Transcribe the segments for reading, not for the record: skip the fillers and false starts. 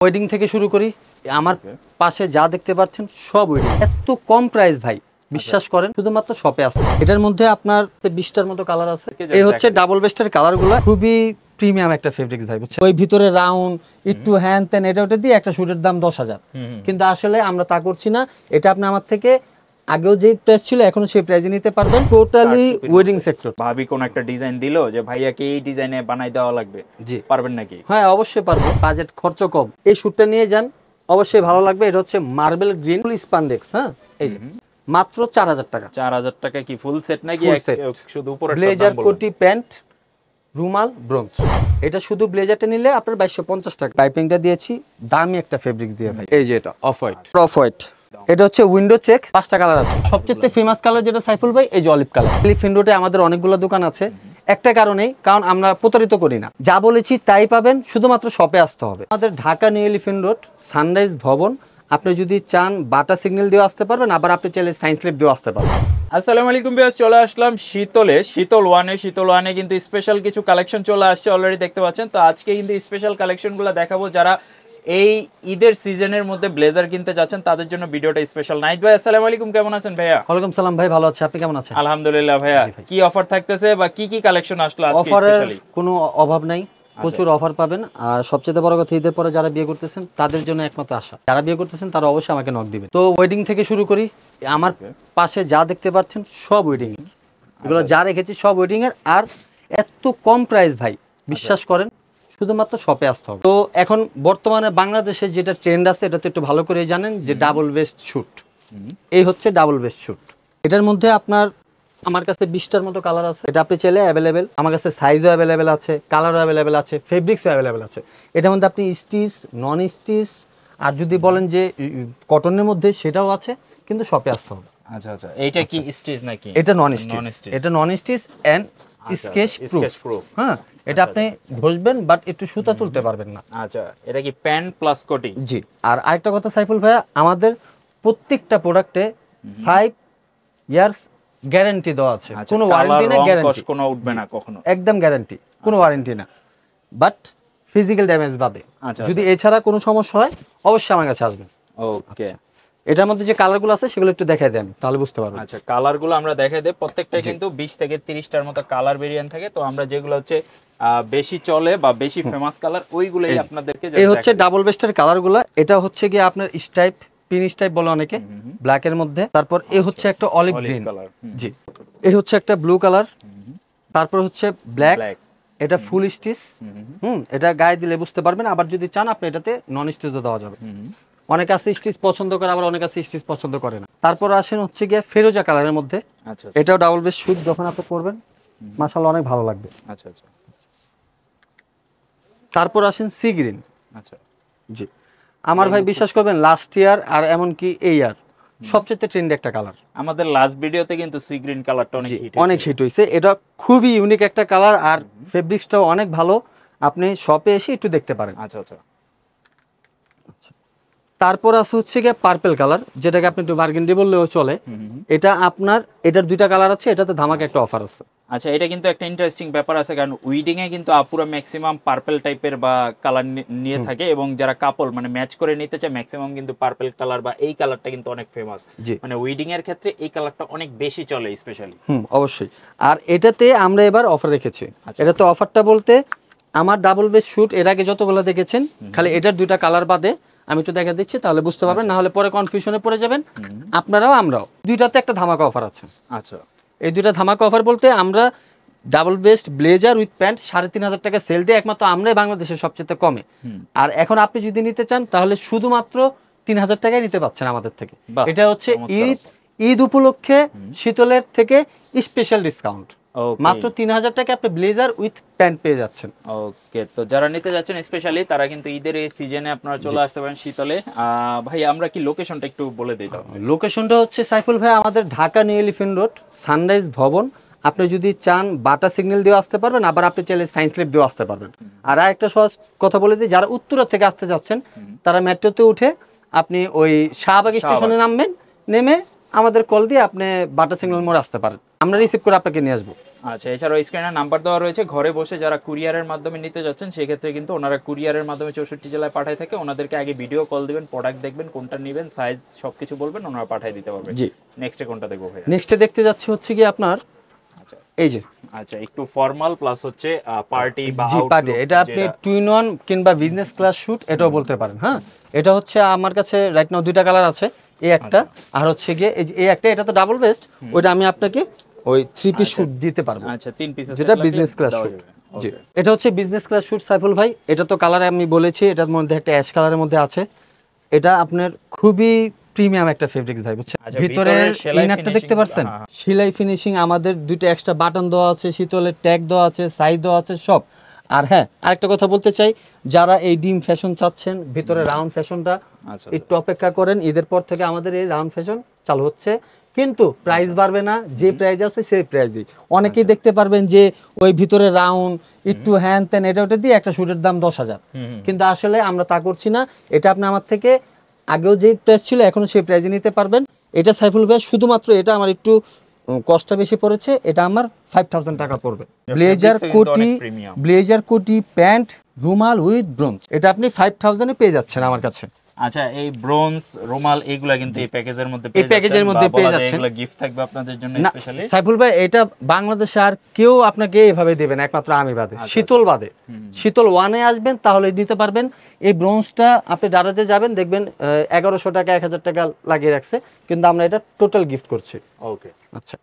Wedding থেকে শুরু করি, আমার পাশে যা দেখতে পাচ্ছেন সব ওয়েডিং। এত কম প্রাইস ভাই, বিশ্বাস করেন, শুধুমাত্র শপে আসতে। এটার মধ্যে আপনার 20টার মতো কালার আছে। এই হচ্ছে ডাবল বেস্টের কালারগুলো, খুবই প্রিমিয়াম একটা ফেব্রিক্স ভাই, বুঝছেন। ওই ভিতরে রাউন্ড একটু হ্যান তেন এটা ওটা দিয়ে একটা শুটের দাম 10,000, কিন্তু আসলে আমরা তা করছি না। এটা আপনি আমার থেকে আগেও যে প্রাইস ছিল এখনো সেই প্রাইসে নিতে পারবেন। Totally wedding sector. ভাবি কোন একটা ডিজাইন দিলো যে ভাইয়াকে এই ডিজাইনে বানাই দেওয়া লাগবে, জি পারবেন নাকি? হ্যাঁ অবশ্যই পারবো, বাজেট খরচ কম। এই শুটটা নিয়ে যান, অবশ্যই ভালো লাগবে। এটা হচ্ছে মার্বেল গ্রিন ফুল স্পান্ডেক্স। হ্যাঁ, এই যে মাত্র 4,000 টাকা। 4,000 টাকা কি ফুল সেট নাকি শুধু উপরেরটা? ব্লেজার, কোটি, প্যান্ট, রুমাল, ব্রোঞ্জ। এটা শুধু ব্লেজারটা নিলে আপনার 2250 টাকা। পাইপিংটা দিয়েছি দামি একটা ফেব্রিক্স দিয়ে ভাই। এই যে এটা অফ হোয়াইট, এটা হচ্ছে উইন্ডো চেক। 5টা কালার আছে। সবচেয়ে ফেমাস কালার যেটা সাইফুল ভাই, এই যে অলিভ কালার। এলিফ্যান্ট রোডে আমাদের অনেকগুলো দোকান আছে, একটা কারণেই, কারণ আমরা প্রতারিত করি না। যা বলেছি তাই পাবেন, শুধুমাত্র শপে আসতে হবে। আমাদের Dhaka new elephant road, sunrise ভবন। আপনি যদি চান বাটা সিগন্যাল দিয়ে আসতে পারবেন, আবার আপনি চাইলে সায়েন্স ল্যাব দিয়ে আসতে পারবেন। আসসালামু আলাইকুম ভিউয়ার্স, চলে আসলাম শীতল ওয়ানে কিন্তু স্পেশাল কিছু কালেকশন চলে আসছে, অলরেডি দেখতে পাচ্ছেন। তো আজকে কিন্তু স্পেশাল কালেকশনগুলো দেখাবো। যারা এই ঈদের সিজনের মধ্যে ব্লেজার কিনতে যাচ্ছেন তাদের জন্য ভিডিওটা স্পেশাল। নাইট ভাই আসসালামু আলাইকুম, কেমন আছেন ভাইয়া? ওয়ালাইকুম সালাম ভাই, ভালো আছি, আপনি কেমন আছেন? আলহামদুলিল্লাহ ভাইয়া। কি অফার থাকতেছে বা কি কালেকশন আসলো আজকে স্পেশালি? কোনো অভাব নাই, প্রচুর অফার পাবেন। আর সবচেয়ে বড় কথা, ঈদের পরে যারা বিয়ে করতেছেন তাদের জন্য একমাত্র আশা, যারা বিয়ে করতেছেন তারা অবশ্যই আমাকে নক দিবেন। তো ওয়েডিং থেকে শুরু করি, আমার পাশে যা দেখতে পাচ্ছেন সব ওয়েডিং এর, এগুলো যা রেখেছি সব ওয়েডিং এর। আর এত কম প্রাইস ভাই, বিশ্বাস করেন, শুধুমাত্র শপে আসতে হবে। তো এখন বর্তমানে বাংলাদেশে যেটা ট্রেন্ড আছে, এটা তো একটু ভালো করে জানেন, যে ডাবল বেস্ট শুট। এই হচ্ছে ডাবল বেস্ট শুট। এটার মধ্যে আপনার আমার কাছে 20টার মতো কালার আছে। এটা আপনি চাইলে অ্যাভেলেবেল, আমার কাছে সাইজও অ্যাভেলেবেল আছে, কালারও অ্যাভেলেবেল আছে, ফেব্রিক্সও অ্যাভেলেবেল আছে। এটার মধ্যে আপনি স্টিচ, নন স্টিচ, আর যদি বলেন যে কটনের মধ্যে, সেটাও আছে, কিন্তু শপে আসতে হবে। আচ্ছা আচ্ছা, এইটা কি স্টিচ নাকি? এটা নন স্টিচ, এটা non stitch and sketch proof. হ্যাঁ, এটা আপনি ঘষবেন বাট একটু সুতা তুলতে পারবেন না। আচ্ছা, এটা কি প্যান্ট প্লাস কোটিং? জি। আর আরেকটা কথা সাইফুল ভাইয়া, আমাদের প্রত্যেকটা প্রোডাক্টে 5 ইয়ার্স গ্যারান্টি দেওয়া আছে। কোনো ওয়ারেন্টি না, গ্যারান্টি কোনো উঠবে না কখনো, একদম গ্যারান্টি, কোনো ওয়ারেন্টি না, বাট ফিজিক্যাল ড্যামেজ বাদে। যদি এছাড়া কোনো সমস্যা হয় অবশ্যই আমার কাছে আসবেন। ওকে, এটার মধ্যে যে কালারগুলো আছে সেগুলো একটু দেখাই দেন, তাহলে বুঝতে পারবেন। আচ্ছা, কালারগুলো আমরা দেখাই দেব। প্রত্যেকটাই কিন্তু 20 থেকে 30টার মতো কালার ভেরিয়েন্ট থাকে। তো আমরা যেগুলো হচ্ছে বেশি চলে বা বেশি ফেমাস কালার, ওইগুলোই আপনাদেরকে এই হচ্ছে ডাবল বেস্টের কালারগুলো। এটা হচ্ছে কি আপনার স্ট্রাইপ, পিন স্ট্রাইপ বলে অনেকে, ব্ল্যাক এর মধ্যে। তারপর এই হচ্ছে একটা অলিভ গ্রিন কালার, জি। এই হচ্ছে একটা ব্লু কালার, তারপর হচ্ছে ব্ল্যাক, এটা ফুল স্টিচ। এটা গায়ে দিলে বুঝতে পারবেন। আবার যদি চান আপনি এটাতে নন স্টিচও দেওয়া যাবে। অনেকে আছে স্টিচ পছন্দ করে, আবার অনেকে আছে স্টিচ পছন্দ করে না। তারপর আসেন হচ্ছে গিয়ে ফেরোজা কালারের মধ্যে। আচ্ছা, এটাও ডাবল বেস্ট শুট, যখন আপনি করবেন মাশাআল্লাহ অনেক ভালো লাগবে। আচ্ছা আচ্ছা। তারপর আসেন সি গ্রিন। আচ্ছা, জি। আমার ভাই বিশ্বাস করবেন, লাস্ট ইয়ার আর এমনকি এই ইয়ার সবচেয়ে ট্রেন্ডি একটা কালার। আমাদের লাস্ট ভিডিওতে কিন্তু সি গ্রিন কালারটা অনেক হিট হয়েছে। এটা খুবই ইউনিক একটা কালার, আর ফেব্রিক্সটাও অনেক ভালো। আপনি শপে এসে একটু দেখতে পারেন। আচ্ছা আচ্ছা। তারপর আছে হচ্ছে গিয়ে পার্পল কালার, যেটাকে আপনি একটু বার্গেন্ডি বললেও চলে। এটা আপনার, এটার 2টা কালার আছে, এটাতে ধামাকা একটা অফার আছে। আচ্ছা, এটা কিন্তু একটা ইন্টারেস্টিং ব্যাপার আছে, কারণ উইডিং এ কিন্তু আপুরা ম্যাক্সিমাম পার্পল টাইপের বা কালার নিয়ে থাকে, এবং যারা কাপল মানে ম্যাচ করে নিতে চায় ম্যাক্সিমাম কিন্তু পার্পল কালার বা এই কালারটা কিন্তু অনেক ফেমাস। মানে উইডিং এর ক্ষেত্রে এই কালারটা অনেক বেশি চলে স্পেশালি। অবশ্যই। আর এটাতে আমরা এবার অফার রেখেছি। এটাতে অফারটা বলতে, আমার ডাবল বেস শুট এর আগে যতগুলো দেখেছেন, খালি এটার 2টা কালার বাদে আমি একটু দেখা দিচ্ছি, তাহলে বুঝতে পারবেন, না হলে পরে কনফিউশনে পড়ে যাবেন আপনারাও আমরাও। 2টাতে একটা ধামাকা অফার আছে। আচ্ছা, এই 2টা ধামাকা অফার বলতে, আমরা double best blazer with pant 3,500 টাকা সেল দিয়ে একমাত্র আমরাই বাংলাদেশের সবচেয়ে কমে। আর এখন আপনি যদি নিতে চান তাহলে শুধুমাত্র 3,000 টাকায় নিতে পাচ্ছেন আমাদের থেকে। এটা হচ্ছে ঈদ উপলক্ষে শীতলের থেকে স্পেশাল ডিসকাউন্ট। মাত্র 3,000 টাকা আপনি ব্লেজার উইথ প্যান্ট পেয়ে যাচ্ছেন। ওকে, তো যারা নিতে যাচ্ছেন স্পেশালি তারা কিন্তু ঈদের এই সিজনে আপনারা চলে আসতে পারেন শীতলে। ভাই আমরা কি লোকেশনটা একটু বলে দিই? লোকেশনটা হচ্ছে সাইফুল ভাই, আমাদের Dhaka new elephant road, sunrise ভবন। আপনি যদি চান বাটা সিগন্যাল দিয়ে আসতে পারবেন, আবার আপনি চাইলে সায়েন্স ল্যাব দিয়ে আসতে পারবেন। আর একটা সহজ কথা বলে দিই, যারা উত্তরা থেকে আসতে যাচ্ছেন তারা মেট্রোতে উঠে আপনি ওই শাহবাগ স্টেশনে নামবেন, নেমে আমাদের কল দিয়ে আপনি বাটা সিগন্যাল মোড় আসতে পারেন, আমরা রিসিভ করে আপনাকে নিয়ে আসবো। আচ্ছা, এছাড়াও স্ক্রিনে নাম্বার দেওয়া রয়েছে, ঘরে বসে যারা কুরিয়ারের মাধ্যমে নিতে যাচ্ছেন সেই ক্ষেত্রে কিন্তু ওনারা কুরিয়ারের মাধ্যমে 64 জেলায় পাঠায় থাকে। ওনাদেরকে আগে ভিডিও কল দিবেন, প্রোডাক্ট দেখবেন, কোনটা নেবেন, সাইজ সবকিছু বলবেন, ওনারা পাঠিয়ে দিতে পারবেন। জি। নেক্সটে কোনটা দেখবো ভাই? নেক্সটে দেখতে যাচ্ছি হচ্ছে কি আপনার আচ্ছা এই যে আচ্ছা, একটু ফর্মাল প্লাস হচ্ছে পার্টি বা জি পার্টি, এটা আপনি টুইন অন কিংবা বিজনেস ক্লাস শুট এটাও বলতে পারেন। হ্যাঁ, এটা হচ্ছে আমার কাছে রাইট নাও দুইটা কালার আছে, এই একটা আর হচ্ছে গিয়ে এই একটা, এটা তো ডাবল বেস্ট, ওইটা আমি আপনাকে ওই 3 পিস শুট দিতে পারবো। আচ্ছা, 3 পিস যেটা বিজনেস ক্লাস শুট। জি, এটা হচ্ছে বিজনেস ক্লাস শুট সাইফুল ভাই। এটা তো কালার আমি বলেছি, এটার মধ্যে একটা অ্যাশ কালারের মধ্যে আছে। এটা আপনার খুবই প্রিমিয়াম একটা ফেব্রিক্স ভাই, বুঝছেন? ভিতরের ইনারটা দেখতে পাচ্ছেন, সেলাই ফিনিশিং, আমাদের দুইটা এক্সট্রা বাটন দেওয়া আছে, শীতলের ট্যাগ দেওয়া আছে, সাইজ দেওয়া আছে সব। আর হ্যাঁ, আরেকটা কথা বলতে চাই, যারা এই ডিম ফ্যাশন চাচ্ছেন, ভিতরে রাউন্ড ফ্যাশনটা একটু অপেক্ষা করেন, ঈদের পর থেকে আমাদের এই রাউন্ড ফ্যাশন চালু হচ্ছে, কিন্তু প্রাইস বাড়বে না, যে প্রাইস আছে সেই প্রাইসই। অনেকেই দেখতে পারবেন যে ওই ভিতরে রাউন্ড একটু হ্যান ত্যান এটা ওটা দিয়ে একটা শুটের দাম 10,000, কিন্তু আসলে আমরা তা করছি না। এটা আপনি আমার থেকে আগেও যে প্রাইস ছিল এখনো সেই প্রাইসে নিতে পারবেন। এটা সাইফুল ভাই শুধুমাত্র এটা আমার একটু কষ্টটা বেশি পড়েছে, এটা আমার 5000 টাকা পড়বে। ব্লেজার কোটি প্যান্ট রুমাল উইথ ব্রোঞ্জ, এটা আপনি 5000 এ পেয়ে যাচ্ছেন আমার কাছে। আচ্ছা, এই ব্রোঞ্জ রুমাল এগুলা কিন্তু এই প্যাকেজের মধ্যে পেয়ে যাচ্ছেন, এগুলা গিফট থাকবে আপনাদের জন্য স্পেশালি। সাইফুল ভাই এটা বাংলাদেশে আর কেউ আপনাকে এইভাবে দেবেন, একমাত্র আমি বাদে, শীতল বাদে। শীতল ওয়ানে আসবেন তাহলে দিতে পারবেন। এই ব্রোঞ্জটা আপনি দারাজে যাবেন দেখবেন 1100 টাকা 1000 টাকা লাগিয়ে রাখছে, কিন্তু আমরা এটা টোটাল গিফট করছি। ওকে, আচ্ছা,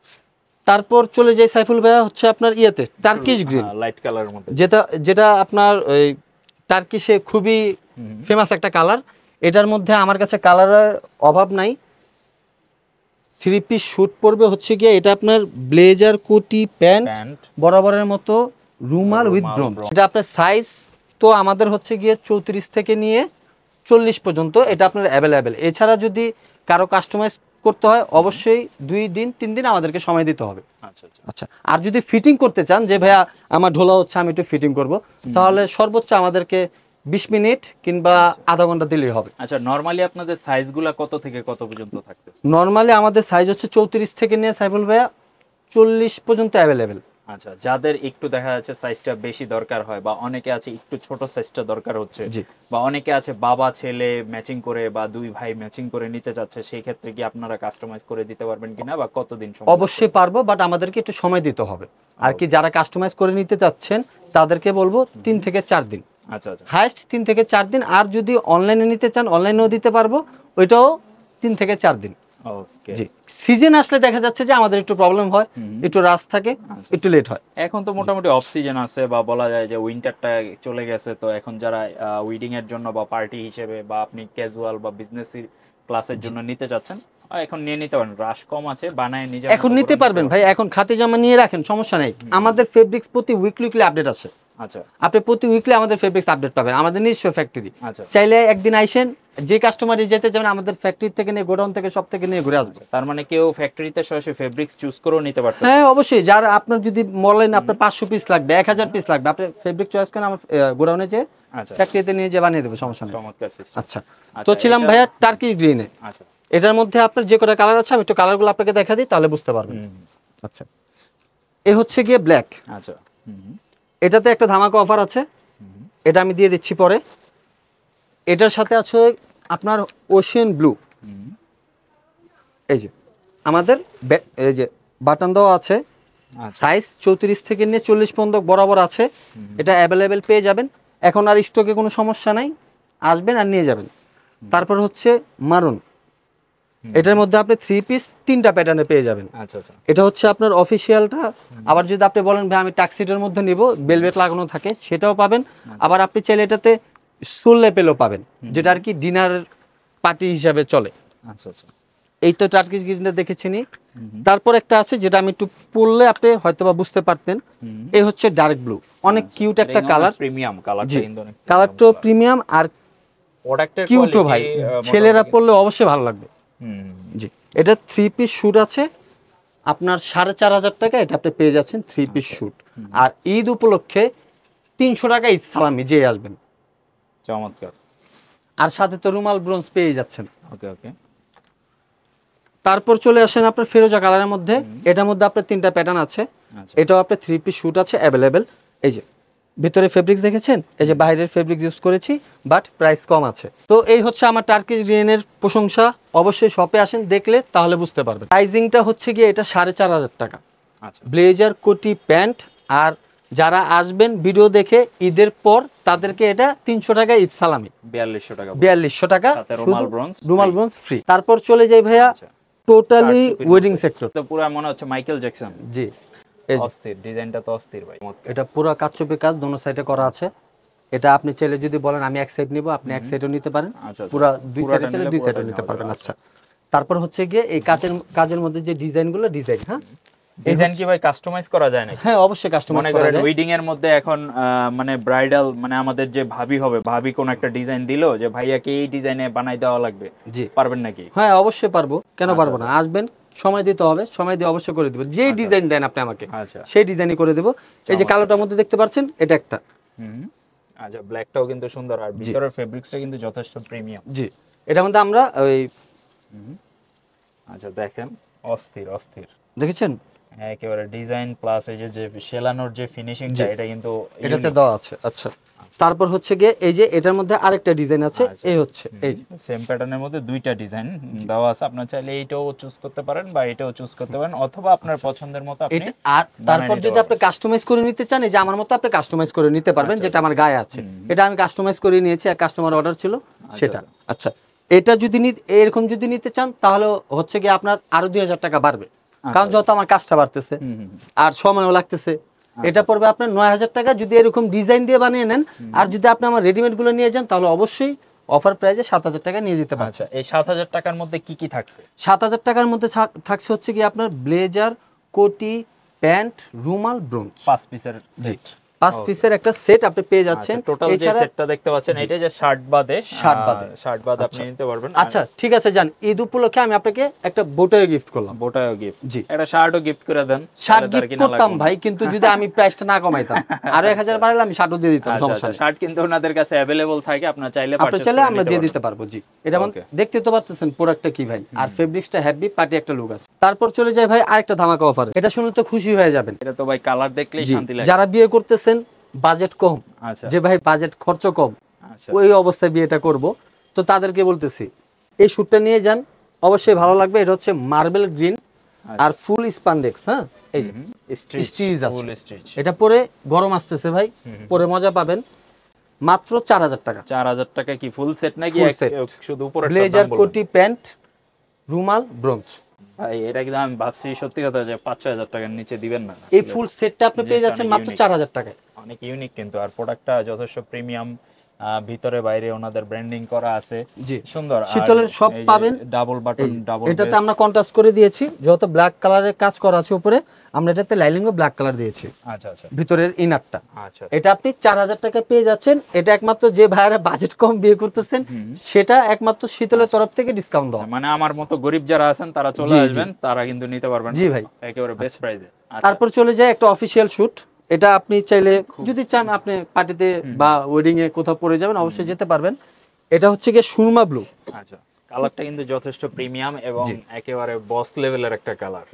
তারপর চলে যাই সাইফুল ভাই হচ্ছে আপনার ইয়েতে টার্কিশ গ্রিন, লাইট কালারের মধ্যে, যেটা আপনার ওই টার্কিশে খুবই ফেমাস একটা কালার। এটার মধ্যে আমার কাছে কালারের অভাব নাই। 3 পিস শুট পড়বে হচ্ছে গিয়ে এটা আপনার ব্লেজার কোটি প্যান্ট বরাবরের মতো রুমাল উইথ ব্রোঞ্জ। এটা আপনার সাইজ তো আমাদের হচ্ছে গিয়ে 34 থেকে নিয়ে 40 পর্যন্ত এটা আপনার অ্যাভেলেবেল। এছাড়া যদি কারো কাস্টমাইজ করতে হয় অবশ্যই 2 দিন 3 দিন আমাদেরকে সময় দিতে হবে। আচ্ছা, আর যদি ফিটিং করতে চান যে ভাইয়া আমার ঢোলা হচ্ছে আমি একটু ফিটিং করব, তাহলে সর্বোচ্চ আমাদেরকে 20 মিনিট কিংবা আধা ঘন্টা দিলেই হবে। আচ্ছা, নরমালি আপনাদের সাইজগুলা কত থেকে কত পর্যন্ত থাকতেছে? নরমালি আমাদের সাইজ হচ্ছে 34 থেকে নিয়ে সাইফুল ভাইয়া 40 পর্যন্ত অ্যাভেলেবেল। আচ্ছা, যাদের একটু দেখা যাচ্ছে সাইজটা বেশি দরকার হয়, বা অনেকে আছে একটু ছোট সাইজটা দরকার হচ্ছে, বা অনেকে আছে বাবা ছেলে ম্যাচিং করে বা দুই ভাই ম্যাচিং করে নিতে চাচ্ছে, সেই ক্ষেত্রে কি আপনারা কাস্টমাইজ করে দিতে পারবেন কিনা, বা কতদিন সময়? অবশ্যই পারবো, বাট আমাদেরকে একটু সময় দিতে হবে। আর কি যারা কাস্টমাইজ করে নিতে চাচ্ছেন তাদেরকে বলবো 3 থেকে 4 দিন। আচ্ছা আচ্ছা, হাইস্ট 3 থেকে 4 দিন। আর যদি অনলাইনে নিতে চান অনলাইনেও দিতে পারবো, ওইটাও 3 থেকে 4 দিন। ওকে, জি, সিজন আসলে দেখা যাচ্ছে যে আমাদের একটু প্রবলেম হয়, একটু রাশ থাকে, একটু লেট হয়। এখন তো মোটামুটি অফ সিজন আছে, বা বলা যায় যে উইন্টারটা চলে গেছে, তো এখন যারা উইডিং এর জন্য বা পার্টি হিসেবে বা আপনি ক্যাজুয়াল বা বিজনেস ক্লাসের জন্য নিতে চাচ্ছেন, এখন নিয়ে নিতে পারেন, রাশ কম আছে, বানায় নিজে এখন নিতে পারবেন ভাই, এখন খাতে জামা নিয়ে রাখেন, সমস্যা নেই। আমাদের ফেব্রিক্স প্রতি উইকলি আপডেট আছে। আচ্ছা, আপনি প্রতি উইকলি আমাদের ফেব্রিক্স আপডেট পাবেন, আমাদের নিজস্ব ফ্যাক্টরি। আচ্ছা, চাইলে একদিন আইসেন, যে কাস্টমারই যেতে যাবেন আমাদের ফ্যাক্টরি থেকে নিয়ে গোডাউন থেকে সব থেকে নিয়ে ঘুরে আসবে। তার মানে কেউ ফ্যাক্টরিতে সরাসরি ফেব্রিক্স চুজ করেও নিতে পারতেছে? হ্যাঁ অবশ্যই, যার আপনার যদি বলেন আপনার 500 পিস লাগবে, 1000 পিস লাগবে, আপনি ফেব্রিক চয়েস করেন আমার গোডাউনে যে ফ্যাক্টরিতে নিয়ে যে বানিয়ে দেবে, সমস্যা নেই। চমৎকার সিস্টেম। আচ্ছা, তো ছিলাম ভাইয়া টার্কিশ গ্রিনে। আচ্ছা, এটার মধ্যে আপনার যে কটা কালার আছে আমি একটু কালারগুলো আপনাকে দেখা দিই, তাহলে বুঝতে পারবেন। আচ্ছা, এ হচ্ছে গিয়ে ব্ল্যাক। আচ্ছা, এটাতে একটা ধামাকা অফার আছে, এটা আমি দিয়ে দিচ্ছি পরে। এটার সাথে আছে আপনার ওশিয়ান ব্লু। এই যে আমাদের এই যে বাটন দেওয়া আছে, সাইজ 34 থেকে নিয়ে 40 পর্যন্ত বরাবর আছে, এটা অ্যাভেলেবেল পেয়ে যাবেন। এখন আর স্টকে কোনো সমস্যা নাই, আসবেন আর নিয়ে যাবেন। তারপর হচ্ছে মারুন, এটার মধ্যে আপনি 3 পিস 3টা প্যাটার্নে পেয়ে যাবেন। আচ্ছা আচ্ছা, এটা হচ্ছে আপনার অফিসিয়ালটা। আবার যদি আপনি বলেন ভাই আমি টাক্সিডোর মধ্যে নিব, বেলভেট লাগানো থাকে, সেটাও পাবেন। আবার আপনি চাইলে এটাতে সোল লেপেলও পাবেন, যেটা আর কি ডিনার পার্টি হিসাবে চলে। আচ্ছা আচ্ছা, এই তো টার্কিশ গ্রিনটা দেখেছিনি। তারপর একটা আছে যেটা আমি একটু পরলে আপনি হয়তোবা বুঝতে পারতেন, এই হচ্ছে ডার্ক ব্লু, অনেক কিউট একটা কালার, প্রিমিয়াম কালারটা কিন্তু অনেক, কালারটাও প্রিমিয়াম আর প্রোডাক্টের কিউটও ভাই, ছেলেরা পরলে অবশ্যই ভালো লাগবে। জি, এটা 3 পিস শুট আছে আপনার 4500 টাকা, এটা আপনি পেয়ে যাচ্ছেন 3 পিস শুট। আর ঈদ উপলক্ষে 300 টাকা ঈদ সালামি যে আসবেন। চমৎকার। আর সাথে তো রুমাল ব্রোঞ্জ পেয়ে যাচ্ছেন। ওকে ওকে, তারপর চলে আসেন আপনার ফিরোজা কালারের মধ্যে, এটার মধ্যে আপনার 3টা প্যাটার্ন আছে। আচ্ছা এটাও আপনার 3 পিস শুট আছে অ্যাভেলেবেল। এই যে ভিতরে ফেব্রিক্স দেখেছেন, এই যে বাইরের ফেব্রিক্স ইউজ করেছি, বাট প্রাইস কম আছে। তো এই হচ্ছে আমার টার্কিশ গ্রিনের প্রশংসা। অবশ্যই শপে আসেন, দেখলে তাহলে বুঝতে পারবেন। প্রাইজিংটা হচ্ছে গিয়ে এটা 4500 টাকা আচ্ছা ব্লেজার কোটি প্যান্ট। আর যারা আসবেন ভিডিও দেখে ঈদের পর, তাদেরকে এটা 300 টাকা ঈদ সালামি, 4200 টাকা 4200 টাকা সাথে রুমাল ব্রোঞ্জ রুমাল ব্রোঞ্জ ফ্রি। তারপর চলে যাই ভাইয়া আচ্ছা টোটালি ওয়েডিং সেক্টর। তো পুরো মনে হচ্ছে মাইকেল জ্যাকসন। জি, এই যে অস্থির ডিজাইনটা তো অস্থির ভাই। এটা পুরো কাচচুপি কাজ দোনো সাইডে করা আছে। এটা আপনি চাইলে যদি বলেন আমি এক সাইড নিব, আপনি এক সাইডও নিতে পারেন। আচ্ছা, আচ্ছা। পুরো দুই পুরাটা সাইডে চাইলে নিলে দুই পুরাটাই সাইডও নিতে নেওয়া পারবেন। যাবে। আচ্ছা, তারপর হচ্ছে গিয়ে এই কাজের মধ্যে যে ডিজাইনগুলো ডিজাইন, হ্যাঁ ডিজাইন কি ভাই কাস্টমাইজ করা যায় নাকি? হ্যাঁ অবশ্যই কাস্টমাইজ মনে করা করেন যায়। ওয়েডিং এর মধ্যে এখন মানে ব্রাইডাল, মানে আমাদের যে ভাবি হবে, ভাবি কোন একটা ডিজাইন দিলো যে ভাইয়াকে এই ডিজাইনে বানাই দেওয়া লাগবে, জি পারবেন নাকি? হ্যাঁ অবশ্যই পারবো, কেন পারবো না। আসবেন, সময় দিতে হবে, সময় দিয়ে অবশ্যই করে দেবো। যেই ডিজাইন দেন আপনি আমাকে, আচ্ছা সেই ডিজাইনই করে দেবো। এই যে কালোটার মধ্যে দেখতে পাচ্ছেন, এটা একটা। হুম আচ্ছা, ব্ল্যাকটাও কিন্তু সুন্দর, আর ভিতরের ফেব্রিক্সটা কিন্তু যথেষ্ট প্রিমিয়াম। জি, এটার মধ্যে আমরা ওই আচ্ছা দেখেন, অস্থির অস্থির দেখেছেন, একেবারে ডিজাইন প্লাস এই যে সেলানোর যে ফিনিশিংটা, এটা কিন্তু এটাতে দেওয়া আছে। আচ্ছা, তারপর হচ্ছে গিয়ে এই যে এটার মধ্যে আরেকটা ডিজাইন আছে। এই হচ্ছে এই সেম প্যাটার্নের মধ্যে দুইটা ডিজাইন দেওয়া আছে। আপনার চাইলে এইটাও চুজ করতে পারেন বা এটাও চুজ করতে পারেন, অথবা আপনার পছন্দের মতো আপনি। আর তারপর যদি আপনি কাস্টমাইজ করে নিতে চান, এই যে আমার মতো আপনি কাস্টমাইজ করে নিতে পারবেন, যেটা আমার গায়ে আছে। এটা আমি কাস্টমাইজ করে নিয়েছি, এক কাস্টমার অর্ডার ছিল সেটা। আচ্ছা, এটা যদি এরকম যদি নিতে চান, তাহলে হচ্ছে গিয়ে আপনার আরো 2000 টাকা বাড়বে, কারণ যত আমার কাজটা বাড়তেছে আর সময়ও লাগতেছে। এটা পড়বে আপনার 9000 টাকা যদি এরকম ডিজাইন দিয়ে বানিয়ে নেন। আর যদি আপনি আমার রেডিমেড গুলো নিয়ে যান, তাহলে অবশ্যই অফার প্রাইসে 7000 টাকা নিয়ে যেতে পারছেন। আচ্ছা, এই 7000 টাকার মধ্যে কি কি থাকছে? 7000 টাকার মধ্যে থাকছে হচ্ছে কি আপনার ব্লেজার, কোটি, প্যান্ট, রুমাল, ব্রোঞ্জ 5 পিসের সেট, 5 পিসের একটা সেট আপনি পেয়ে যাচ্ছেন। টোটাল যে সেটটা দেখতে পাচ্ছেন, এটা যে শার্ট বাদে আপনি নিতে পারবেন। আচ্ছা ঠিক আছে, জান ঈদ উপলক্ষে আমি আপনাকে একটা বোটাও গিফট করলাম। বোটাও গিফট, জি একটা শার্টও গিফট করে দেন। শার্ট গিফট করতাম ভাই, কিন্তু যদি আমি প্রাইসটা না কমাইতাম, আরো 1000 বাড়ালে আমি শার্টও দিয়ে দিতাম, সমস্যা নেই। শার্ট কিন্তু ওনাদের কাছে अवेलेबल থাকে, আপনারা চাইলে পারচেজ চাইলে করে আমরা নিতে দিয়ে পারবেন। দিতে পারবো। জি, এটা দেখতে তো পাচ্ছেন প্রোডাক্টটা কি ভাই, আর ফেব্রিক্সটা হেভি পার্টি একটা লুক আছে। তারপর চলে যায় ভাই আরেকটা ধামাকা অফার, এটা শুনে তো খুশি হয়ে যাবেন। এটা তো ভাই কালার দেখলেই শান্তি লাগে। যারা বিয়ে করতেছেন, বাজেট কম, আচ্ছা যে ভাই বাজেট খরচ কম, আচ্ছা ওই অবস্থায় বিয়েটা করব, তো তাদেরকে বলতেছি এই শুটটা নিয়ে যান, অবশ্যই ভালো লাগবে। এটা হচ্ছে মার্বেল গ্রিন আর ফুল স্পান্ডেক্স। হ্যাঁ, এই যে স্টিচ আছে, ফুল স্টিচ। এটা পরে গরম আসতেছে ভাই, পরে মজা পাবেন। মাত্র 4000 টাকা। 4000 টাকা কি ফুল সেট নাকি Full set। শুধু উপরে ব্লেজার, কোটি, প্যান্ট, রুমাল, ব্রোঞ্জ। ভাই এটা কিন্তু আমি ভাবছি সত্যি কথা যে 5-6000 টাকার নিচে দিবেন না। এই ফুল সেটটা আপনি পেয়ে যাচ্ছেন মাত্র 4000 টাকায়। অনেক ইউনিক কিন্তু, আর প্রোডাক্টটা যথেষ্ট প্রিমিয়াম, ভিতরে বাইরে ওনাদের ব্র্যান্ডিং করা আছে। জি, সুন্দর। শীতলের সব পাবেন, ডাবল বাটন, ডাবল এটাতে আমরা কন্ট্রাস্ট করে দিয়েছি, যত ব্ল্যাক কালারের কাজ করা আছে উপরে, আমরা এটাতে লাইলিংও ব্ল্যাক কালার দিয়েছি। আচ্ছা আচ্ছা ভিতরের ইনারটা। আচ্ছা, এটা আপনি 4000 টাকা পেয়ে যাচ্ছেন। এটা একমাত্র যে ভাইয়ারা বাজেট কম বিয়ে করতেছেন, সেটা একমাত্র শীতলের তরফ থেকে ডিসকাউন্ট দেওয়া। মানে আমার মতো গরিব যারা আছেন তারা চলে আসবেন, তারা কিন্তু নিতে পারবেন। জি ভাই, একেবারে বেস্ট প্রাইসে। তারপর চলে যায় একটা অফিশিয়াল শুট। এটা আপনি চাইলে যদি চান আপনি পার্টিতে বা ওয়েডিং এ কোথাও পরে যাবেন, অবশ্যই যেতে পারবেন। এটা হচ্ছে গিয়ে সুরমা ব্লু। আচ্ছা, কালারটা কিন্তু যথেষ্ট প্রিমিয়াম এবং একেবারে বস লেভেলের একটা কালার।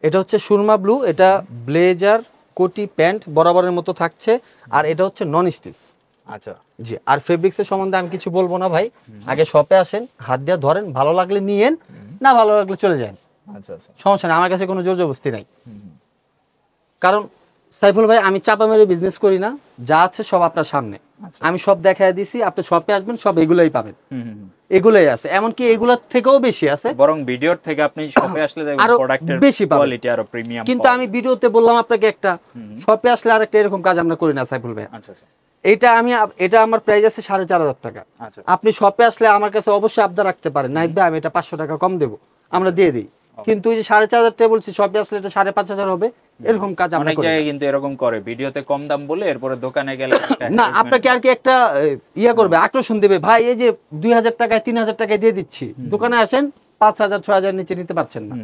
এটা হচ্ছে সুরমা ব্লু। এটা ব্লেজার, কোটি, প্যান্ট বরাবরের মতো থাকছে, আর এটা হচ্ছে নন স্টিচ। আচ্ছা জি, আর ফেব্রিক্সের সম্বন্ধে আমি কিছু বলবো না ভাই, আগে শপে আসেন, হাত দিয়ে ধরেন, ভালো লাগলে নিয়েন, না ভালো লাগলে চলে যান। আচ্ছা আচ্ছা, সমস্যা নেই, আমার কাছে কোনো জোর জবরদস্তি নাই। কারণ সাইফুল ভাই, আমি চাপা মেরে বিজনেস করি না, যা আছে সব আপনার সামনে। আমি সব দেখায় দিছি, আপনি শপে আসবেন, সব এগুলাই পাবেন, এগুলাই আছে, এমনকি এগুলোর থেকেও বেশি আছে। বরং ভিডিওর থেকে আপনি শপে আসলে দেখবেন আরো প্রোডাক্টের বেশি পাবেন, কোয়ালিটি আরো প্রিমিয়াম। কিন্তু আমি ভিডিওতে বললাম আপনাকে একটা, শপে আসলে আরেকটা, এরকম কাজ আমরা করি না সাইফুল ভাই। আচ্ছা আচ্ছা, এটা আমার প্রাইস আছে 4500 টাকা। আচ্ছা আপনি শপে আসলে আমার কাছে অবশ্যই আবদার রাখতে পারেন, নাইট ভাই আমি এটা 500 টাকা কম দেবো, আমরা দিয়ে দিই। কিন্তু ওই যে 4500 টাকা বলছি, শপে আসলে এটা 5500 হবে, এরকম কাজ আমরা অনেক করি না। জায়গায় কিন্তু এরকম করে, ভিডিওতে কম দাম বলে এরপরে দোকানে গেলে না, আপনাকে আর কি একটা ইয়া করবে, আকর্ষণ দেবে, ভাই এই যে 2000 টাকায় 3000 টাকায় দিয়ে দিচ্ছি, দোকানে আসেন 5000-6000 নিচে নিতে পারছেন না।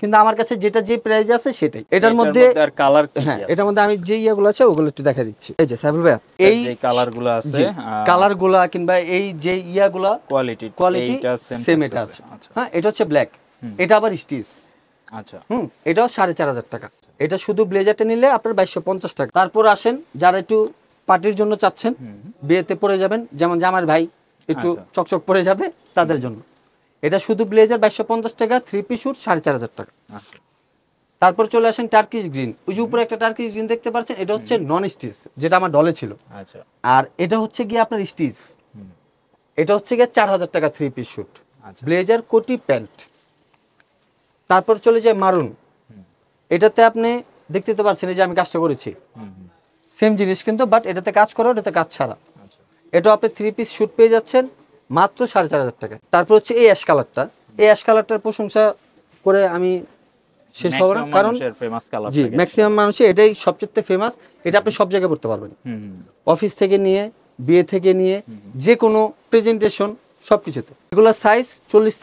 কিন্তু আমার কাছে যেটা যে প্রাইস আছে সেটাই। এটার মধ্যে আর কালার কি হ্যাঁ, আছে? এটার মধ্যে আমি যে ইয়াগুলো আছে ওগুলো একটু দেখা দিচ্ছি। এই যে সাইফুল ভাই, এই যে কালারগুলো আছে, কালারগুলো কিংবা এই যে ইয়াগুলো কোয়ালিটি কোয়ালিটি এইটা সেম এটা আছে। আচ্ছা হ্যাঁ, এটা হচ্ছে ব্ল্যাক, এটা আবার স্টিচ। আচ্ছা এটাও 4,500 টাকা। এটা শুধু ব্লেজারটা নিলে আপনার 2250 টাকা। তারপর আসেন যারা একটু পার্টির জন্য চাচ্ছেন, বিয়েতে পরে যাবেন, যেমন জামার ভাই একটু চকচক পরে যাবে তাদের জন্য, এটা শুধু ব্লেজার 2250 টাকা, 3 পিস স্যুট 4,500 টাকা। তারপর চলে আসেন টার্কিশ গ্রিন, ওই যে উপরে একটা টার্কিশ গ্রিন দেখতে পাচ্ছেন, এটা হচ্ছে নন স্টিচ, যেটা আমার ডলে ছিল। আচ্ছা আর এটা হচ্ছে গিয়ে আপনার স্টিচ, এটা হচ্ছে গিয়ে 4,000 টাকা 3 পিস স্যুট, ব্লেজার কোটি প্যান্ট। তারপর চলে যায় মারুন, এটাতে আপনি দেখতে তো পাচ্ছেন এই যে আমি কাজটা করেছি, সেম জিনিস কিন্তু, বাট এটাতে কাজ করো, এটাতে কাজ ছাড়া। এটা আপনি 3 পিস স্যুট পেয়ে যাচ্ছেন মাত্র 4,500 টাকা। তারপর হচ্ছে এই অ্যাশ কালারটা, এই অ্যাশ কালারটার প্রশংসা করে আমি শেষ হবো না, কারণ জি ম্যাক্সিমাম মানুষের এটাই সবচেয়ে ফেমাস। এটা আপনি সব জায়গায় পড়তে পারবেন, অফিস থেকে নিয়ে, বিয়ে থেকে নিয়ে, যে কোনো প্রেজেন্টেশন সবকিছুতে। এগুলোর সাইজ 34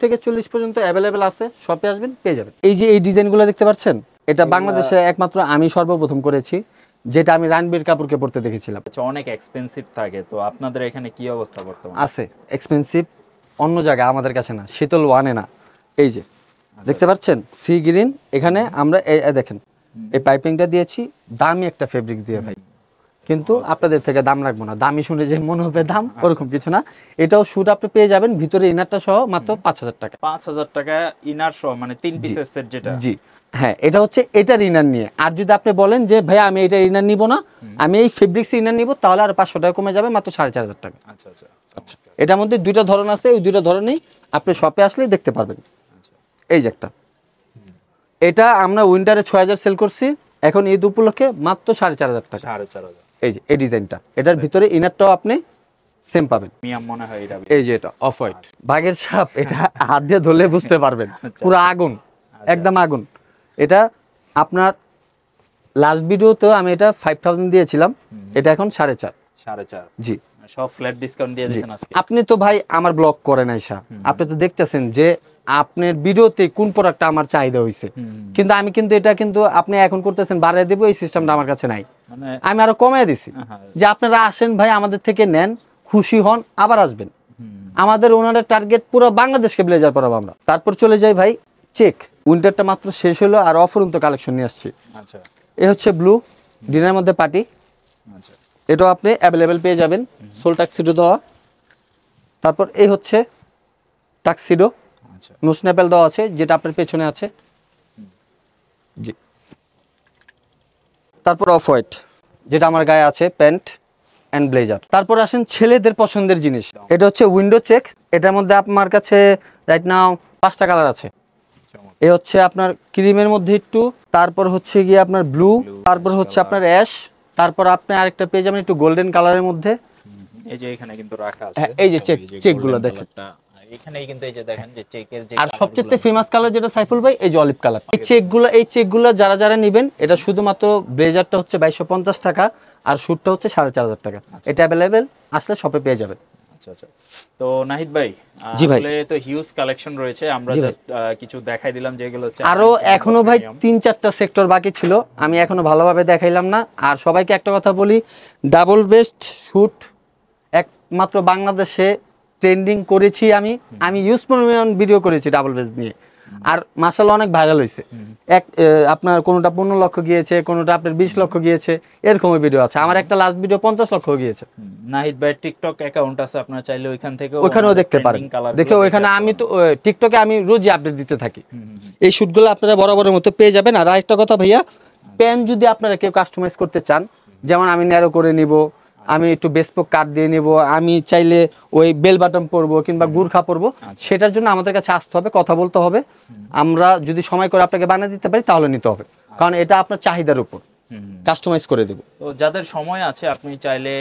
থেকে 40 পর্যন্ত অ্যাভেলেবেল আছে, শপে আসবেন পেয়ে যাবেন। এই যে এই ডিজাইনগুলো দেখতে পাচ্ছেন, এটা বাংলাদেশে একমাত্র আমি সর্বপ্রথম করেছি, যেটা আমি রণবীর কাপুরকে পড়তে দেখেছিলাম। আচ্ছা অনেক এক্সপেন্সিভ থাকে, তো আপনাদের এখানে কি অবস্থা বর্তমানে? আছে এক্সপেন্সিভ অন্য জায়গায়, আমাদের কাছে না, শীতল ওয়ানে না। এই যে দেখতে পাচ্ছেন সি গ্রিন, এখানে আমরা দেখেন এই পাইপিংটা দিয়েছি, দামি একটা ফেব্রিক্স দিয়ে ভাই, কিন্তু আপনাদের থেকে দাম রাখবো না, দামি শুনে যে মনে হবে দাম, ওরকম কিছু না। এটাও শুট আপনি পেয়ে যাবেন ভিতরে ইনারটা সহ মাত্র 5,000 টাকা। 5,000 টাকা ইনার সহ, মানে 3 পিসের সেট যেটা? জি হ্যাঁ, এটা হচ্ছে এটার ইনার নিয়ে। আর যদি আপনি বলেন যে ভাই আমি এটা ইনার নিব না, আমি এই ফেব্রিক্স ইনার নিব, তাহলে আর 500 টাকা কমে যাবে, মাত্র 4,500 টাকা। আচ্ছা আচ্ছা আচ্ছা, এটার মধ্যে দুইটা ধরন আছে, ওই দুইটা ধরনেই আপনি শপে আসলেই দেখতে পারবেন। এই যে একটা, এটা আমরা উইন্টারে 6,000 সেল করছি, এখন ঈদ উপলক্ষে মাত্র 4,500 টাকা। 4,500। এই যে এই ডিজাইনটা, এটার ভিতরে ইনারটাও আপনি সেম পাবেন। মিয়াম মনে হয় এটা। এই যে এটা অফ হোয়াইট বাঘের ছাপ, এটা হাত দিয়ে ধরলে বুঝতে পারবেন, পুরো আগুন, একদম আগুন। এটা আপনার লাস্ট ভিডিওতে আমি এটা 5,000 দিয়েছিলাম, এটা এখন 4,500। জি, সব ফ্ল্যাট ডিসকাউন্ট দিয়ে দিয়েছেন আজকে। আপনি তো ভাই আমার ব্লগ করেন আইসা, আপনি তো দেখতেছেন যে আপনার ভিডিওতে কোন প্রোডাক্টটা আমার চাহিদা হয়েছে, কিন্তু আমি কিন্তু এটা কিন্তু আপনি এখন করতেছেন বাড়িয়ে দেবো, এই সিস্টেমটা আমার কাছে নাই, আমি আরো কমিয়ে দিছি, যে আপনারা আসেন ভাই আমাদের থেকে নেন, খুশি হন, আবার আসবেন। আমাদের ওনারের টার্গেট পুরো বাংলাদেশকে ব্লেজার পরাবো আমরা। তারপর চলে যাই ভাই চেক, উইন্টারটা মাত্র শেষ হলো, আর অফুরন্ত কালেকশন নিয়ে আসছি। আচ্ছা, এ হচ্ছে ব্লু, ডিনার মধ্যে পার্টি, আচ্ছা এটাও আপনি অ্যাভেলেবেল পেয়ে যাবেন, সোল টাক্সিডো দেওয়া। তারপর এই হচ্ছে টাক্সিডো, আচ্ছা নোজ স্ন্যাপেল দেওয়া আছে, যেটা আপনার পেছনে আছে। জি, তারপর অফ হোয়াইট, যেটা আমার গায়ে আছে, প্যান্ট অ্যান্ড ব্লেজার। তারপর আসেন ছেলেদের পছন্দের জিনিস, এটা হচ্ছে উইন্ডো চেক, এটার মধ্যে আপনার কাছে রাইট নাও 5টা কালার আছে। এ হচ্ছে আপনার ক্রিমের মধ্যে একটু, তারপর হচ্ছে গিয়ে আপনার ব্লু, তারপর হচ্ছে আপনার অ্যাশ, তারপর আপনি আরেকটা পেয়ে যাবেন একটু গোল্ডেন কালারের মধ্যে। এই যে এখানে কিন্তু রাখা আছে, এই যে চেকগুলো দেখেন, এখানেই কিন্তু এই যে দেখেন যে চেকের যে, আর সবচেয়ে ফেমাস কালার যেটা সাইফুল ভাই, এই যে অলিভ কালার। এই চেকগুলো যারা যারা নেবেন, এটা শুধুমাত্র ব্লেজারটা হচ্ছে 2250 টাকা, আর স্যুটটা হচ্ছে 4,500 টাকা। এটা অ্যাভেলেবেল, আসলে শপে পেয়ে যাবেন। আচ্ছা আচ্ছা। তো নাহিদ ভাই, জি ভাই, আসলে তো হিউজ কালেকশন রয়েছে, আমরা জাস্ট কিছু দেখাই দিলাম যেগুলো হচ্ছে, আরো এখনো ভাই 3-4টা সেক্টর বাকি ছিল, আমি এখনো ভালোভাবে দেখাইলাম না। আর সবাইকে একটা কথা বলি, ডাবল বেস্ট শুট একমাত্র বাংলাদেশে ট্রেন্ডিং করেছি আমি ইউজ পরিমাণ ভিডিও করেছি ডাবল বেস্ট নিয়ে, আর মাশাআল্লাহ অনেক ভাইরাল হয়েছে। আপনার কোনোটা 15 লক্ষ গিয়েছে, কোনোটা আপনার 20 লক্ষ গিয়েছে, এরকম ভিডিও আছে। আমার একটা লাস্ট ভিডিও 50 লক্ষ গিয়েছে। নাহিদ ভাই টিকটক অ্যাকাউন্ট আছে, আপনারা চাইলে ওইখানেও দেখতে পারেন। দেখে ওইখানে আমি তো টিকটকে আমি রোজই আপডেট দিতে থাকি, এই শুটগুলো আপনারা বরাবরের মতো পেয়ে যাবেন। আর আরেকটা কথা ভাইয়া, প্যান যদি আপনারা কেউ কাস্টমাইজ করতে চান, যেমন আমি ন্যারো করে নিব, আমি একটু বেসপোক কাট দিয়ে নিব, আমি চাইলে ওই বেল বাটন পরবো কিংবা গুরখা পরবো, সেটার জন্য আমাদের কাছে আসতে হবে, কথা বলতে হবে। আমরা যদি সময় করে আপনাকে বানিয়ে দিতে পারি তাহলে নিতে হবে, কারণ এটা আপনার চাহিদার উপর কাস্টমাইজ করে দেব। তো যাদের সময় আছে, আপনি চাইলে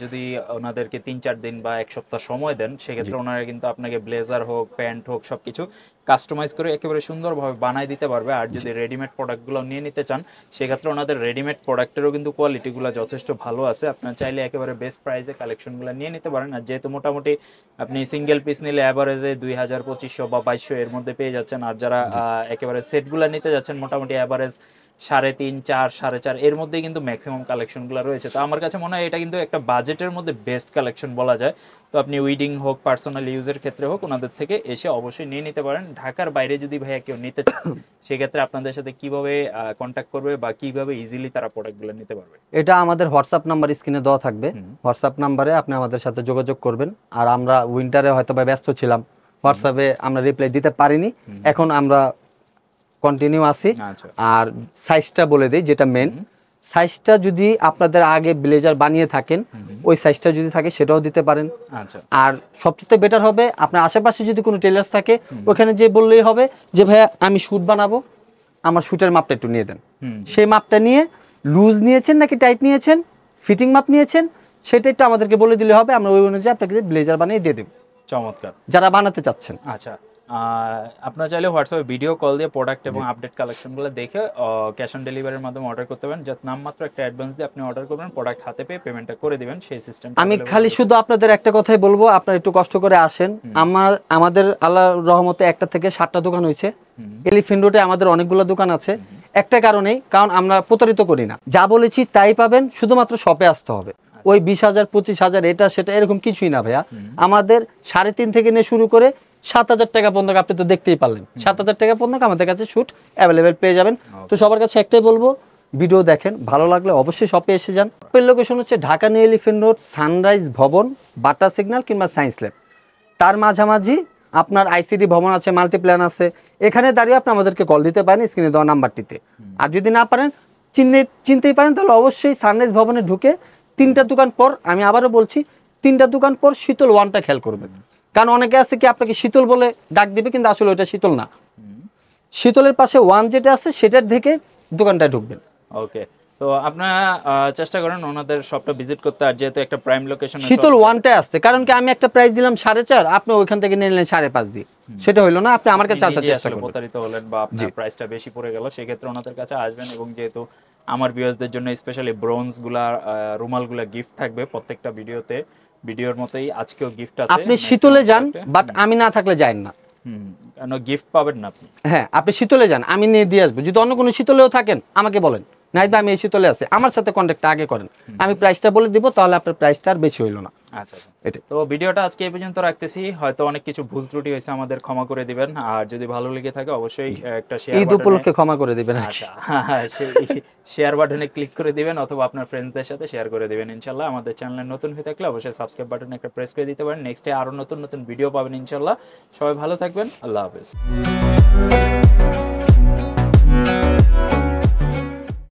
যদি ওনাদেরকে 3-4 দিন বা 1 সপ্তাহ সময় দেন, সেক্ষেত্রে ওনারা কিন্তু আপনাকে ব্লেজার হোক, প্যান্ট হোক, সবকিছু কাস্টমাইজ করে একেবারে সুন্দরভাবে বানায় দিতে পারবে। আর যদি রেডিমেড প্রোডাক্টগুলো নিয়ে নিতে চান, সেক্ষেত্রে ওনাদের রেডিমেড প্রোডাক্টেরও কিন্তু কোয়ালিটিগুলো যথেষ্ট ভালো আছে, আপনারা চাইলে একেবারে বেস্ট প্রাইসে কালেকশনগুলো নিয়ে নিতে পারেন। আর যেহেতু মোটামুটি আপনি সিঙ্গেল পিস নিলে অ্যাভারেজে 2,000, 2,500 বা 2,200 এর মধ্যে পেয়ে যাচ্ছেন, আর যারা একেবারে সেটগুলো নিতে যাচ্ছেন মোটামুটি অ্যাভারেজ 3.5, 4, 4.5 এর মধ্যে কিন্তু ম্যাক্সিমাম কালেকশনগুলো রয়েছে। তো আমার কাছে মনে হয় এটা কিন্তু একটা বাজেটের মধ্যে বেস্ট কালেকশন বলা যায়। তো আপনি উইডিং হোক, পার্সোনাল ইউজের ক্ষেত্রে হোক, ওনাদের থেকে এসে অবশ্যই নিয়ে নিতে পারেন। ঢাকার বাইরে যদি ভাইয়া কেউ নিতে চায় সেক্ষেত্রে আপনাদের সাথে কিভাবে কন্ট্যাক্ট করবে বা কিভাবে ইজিলি তারা প্রোডাক্টগুলো নিতে পারবে? এটা আমাদের হোয়াটসঅ্যাপ নাম্বার স্ক্রিনে দেওয়া থাকবে, হোয়াটসঅ্যাপ নাম্বারে আপনি আমাদের সাথে যোগাযোগ করবেন। আর আমরা উইন্টারে হয়তো বা ব্যস্ত ছিলাম, হোয়াটসঅ্যাপে আমরা রিপ্লাই দিতে পারিনি, এখন আমরা কন্টিনিউ আছি। আচ্ছা, আর সাইজটা বলে দিই, যেটা মেন সাইজটা যদি আপনাদের আগে ব্লেজার বানিয়ে থাকেন ওই সাইজটা যদি থাকে সেটাও দিতে পারেন। আচ্ছা, আর সবচেয়ে বেটার হবে আপনার আশেপাশে যদি কোনো টেলার্স থাকে ওখানে যে বললেই হবে যে ভাইয়া আমি শ্যুট বানাবো, আমার শ্যুটের মাপটা একটু নিয়ে দেন। সেই মাপটা নিয়ে লুজ নিয়েছেন নাকি টাইট নিয়েছেন, ফিটিং মাপ নিয়েছেন, সেটা একটু আমাদেরকে বলে দিলে হবে, আমরা ওই অনুযায়ী আপনাকে ব্লেজার বানিয়ে দিয়ে দেব চমৎকার। যারা বানাতে চাচ্ছেন। আচ্ছা, আপনারা চাইলে হোয়াটসঅ্যাপে ভিডিও কল দিয়ে প্রোডাক্ট এবং আপডেট কালেকশনগুলো দেখে ক্যাশ অন ডেলিভারির মাধ্যমে অর্ডার করতে পারেন। জাস্ট নামমাত্র একটা অ্যাডভান্স দিয়ে আপনি অর্ডার করবেন, প্রোডাক্ট হাতে পেয়ে পেমেন্টটা করে দিবেন, সেই সিস্টেম। আমি খালি শুধু আপনাদের একটা কথাই বলবো, আপনারা একটু কষ্ট করে আসেন। আমাদের আল্লাহর রহমতে 1টা থেকে 7টা দোকান হয়েছে। এলিফ্যান্ট রোডে আমাদের অনেকগুলো দোকান আছে, একটা কারণেই, কারণ আমরা প্রতারিত করি না, যা বলেছি তাই পাবেন, শুধুমাত্র শপে আসতে হবে। ওই 20,000 25,000 এটা সেটা এরকম কিছুই না ভাইয়া। আমাদের 3.5 থেকে নিয়ে শুরু করে 7,000 টাকা পর্যন্ত, আপনি তো দেখতেই পারলেন, 7,000 টাকা পর্যন্ত আমাদের কাছে শুট অ্যাভেলেবেল পেয়ে যাবেন। তো সবার কাছে একটাই বলবো, ভিডিও দেখেন, ভালো লাগলে অবশ্যই শপে এসে যান। লোকেশন হচ্ছে Dhaka new elephant road, sunrise ভবন, বাটা সিগন্যাল কিংবা সায়েন্স ল্যাব, তার মাঝামাঝি আপনার আইসিডি ভবন আছে, মাল্টিপ্ল্যান আছে, এখানে দাঁড়িয়ে আপনি আমাদেরকে কল দিতে পারেন স্ক্রিনে দেওয়া নাম্বারটিতে। আর যদি না পারেন, চিনতেই পারেন, তাহলে অবশ্যই সানরাইজ ভবনে ঢুকে 3টা দোকান পর, আমি আবারও বলছি 3টা দোকান পর শীতল ওয়ানটা খেয়াল করবেন। কারণ অনেকে আছে কি আপনাকে শীতল বলে ডাক দিবে, কিন্তু আসলে ওটা শীতল না। শীতলের পাশে ওয়ান যেটা আছে সেটার দিকে দোকানটায় ঢুকবেন। ওকে, তো আপনারা চেষ্টা করেন ওনাদের শপটা ভিজিট করতে, আর যেহেতু একটা প্রাইম লোকেশন শীতল ওয়ানটায় আসছে, কারণ কি আমি একটা প্রাইস দিলাম 4.5, আপনি ওইখান থেকে নিয়ে নিলেন 5.5 দিয়ে, সেটা হইলো না। আপনি আমার কাছে আসার চেষ্টা করবেন, প্রতারিত হলেন বা আপনার প্রাইসটা বেশি পড়ে গেল, সেক্ষেত্রে ওনাদের কাছে আসবেন। এবং যেহেতু আমার ভিউয়ার্সদের জন্য স্পেশালি ব্রোঞ্জগুলা, রুমালগুলা গিফট থাকবে প্রত্যেকটা ভিডিওর মতোই আজকেও গিফট আছে। আপনি শীতলে যান, বাট আমি না থাকলে যায়েন না। কেন গিফট পাবেন না আপনি? হ্যাঁ, আপনি শীতলে যান, আমি নিয়ে দিয়ে আসবো। যদি অন্য কোনো শীতলেও থাকেন আমাকে বলেন, নাইবা আমি এই শীতলে আছে, আমার সাথে কন্ট্যাক্টটা আগে করেন, আমি প্রাইসটা বলে দিব, তাহলে আপনার প্রাইসটা আর বেশি হইলো না। আচ্ছা, এটা তো ভিডিওটা আজকে এই পর্যন্ত রাখতেছি। হয়তো অনেক কিছু ভুল ত্রুটি হয়েছে, আমাদের ক্ষমা করে দিবেন। আর যদি ভালো লেগে থাকে অবশ্যই একটা শেয়ার ঈদ উপলক্ষে ক্ষমা করে দিবেন। আচ্ছা, শেয়ার বাটনে ক্লিক করে দিবেন অথবা আপনার ফ্রেন্ডসদের সাথে শেয়ার করে দিবেন। ইনশাল্লাহ আমাদের চ্যানেলে নতুন হয়ে থাকলে অবশ্যই সাবস্ক্রাইব বাটনে একটা প্রেস করে দিতে পারেন। নেক্সটে আরো নতুন নতুন ভিডিও পাবেন ইনশাল্লাহ। সবাই ভালো থাকবেন, আল্লাহ হাফেজ।